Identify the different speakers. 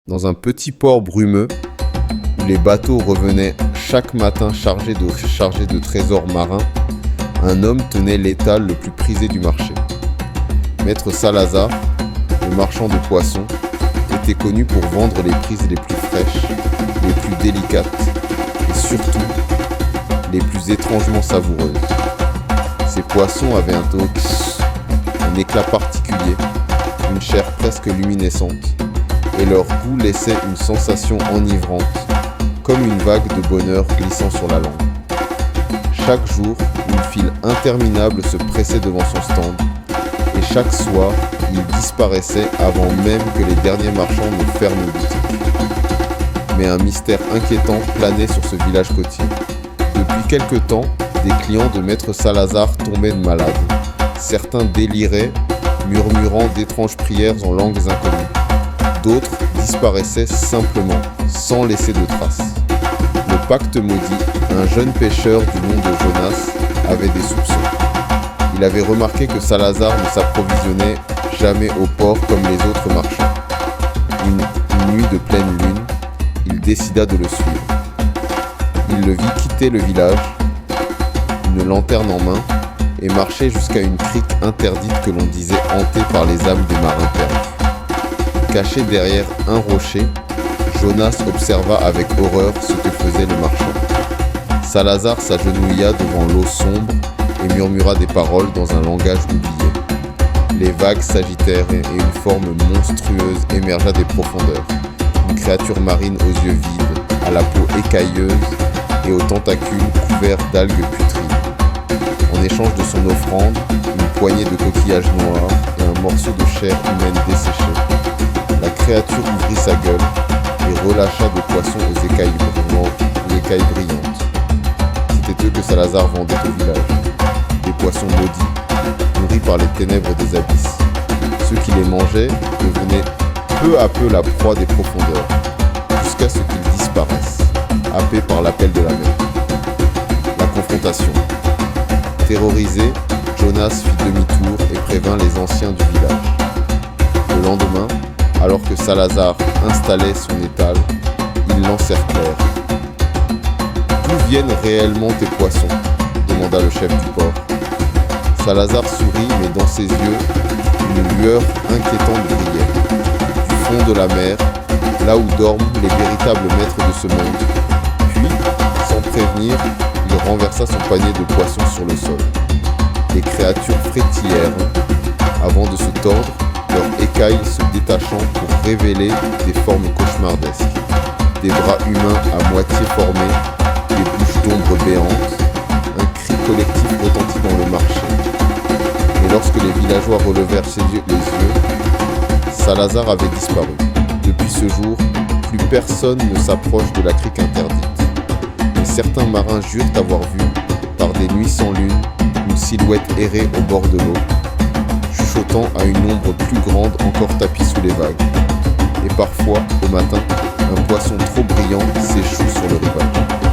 Speaker 1: Dans un petit port brumeux, où les bateaux revenaient chaque matin chargés de trésors marins, un homme tenait l'étal le plus prisé du marché. Maître Salazar, le marchand de poissons, était connu pour vendre les prises les plus fraîches, les plus délicates et surtout les plus étrangement savoureuses. Ces poissons avaient un éclat particulier, une chair presque luminescente, et leur goût laissait une sensation enivrante, comme une vague de bonheur glissant sur la langue. Chaque jour, une file interminable se pressait devant son stand, et chaque soir, il disparaissait avant même que les derniers marchands ne ferment boutique. Mais un mystère inquiétant planait sur ce village côtier. Depuis quelque temps, des clients de Maître Salazar tombaient de malades. Certains déliraient, murmurant d'étranges prières en langues inconnues. D'autres disparaissaient simplement, sans laisser de traces. Le pacte maudit, un jeune pêcheur du nom de Jonas, avait des soupçons. Il avait remarqué que Salazar ne s'approvisionnait jamais au port comme les autres marchands. Une nuit de pleine lune, il décida de le suivre. Il le vit quitter le village, une lanterne en main, et marcher jusqu'à une crique interdite que l'on disait hantée par les âmes des marins perdus. Caché derrière un rocher, Jonas observa avec horreur ce que faisait le marchand. Salazar s'agenouilla devant l'eau sombre et murmura des paroles dans un langage oublié. Les vagues s'agitèrent et une forme monstrueuse émergea des profondeurs. Une créature marine aux yeux vides, à la peau écailleuse et aux tentacules couverts d'algues putrides. En échange de son offrande, une poignée de coquillages noirs et un morceau de chair humaine desséchée, la créature ouvrit sa gueule et relâcha des poissons aux écailles brillantes. C'était eux que Salazar vendait au village. Des poissons maudits, nourris par les ténèbres des abysses. Ceux qui les mangeaient devenaient peu à peu la proie des profondeurs, jusqu'à ce qu'ils disparaissent, happés par l'appel de la mer. La confrontation. Terrorisé, Jonas fit demi-tour et prévint les anciens du village. Le lendemain, alors que Salazar installait son étal, ils l'encerclèrent. « D'où viennent réellement tes poissons ?» demanda le chef du port. Salazar sourit, mais dans ses yeux, une lueur inquiétante brillait. Du fond de la mer, là où dorment les véritables maîtres de ce monde. Puis, sans prévenir, il renversa son panier de poissons sur le sol. Les créatures frétillèrent avant de se tordre, leurs écailles se détachant pour révéler des formes cauchemardesques. Des bras humains à moitié formés, des bouches d'ombre béantes, un cri collectif retentit dans le marché. Et lorsque les villageois relevèrent les yeux, Salazar avait disparu. Depuis ce jour, plus personne ne s'approche de la crique interdite. Mais certains marins jurent avoir vu, par des nuits sans lune, une silhouette errer au bord de l'eau, chuchotant à une ombre plus grande encore tapie sous les vagues. Et parfois, au matin, un poisson trop brillant s'échoue sur le rivage.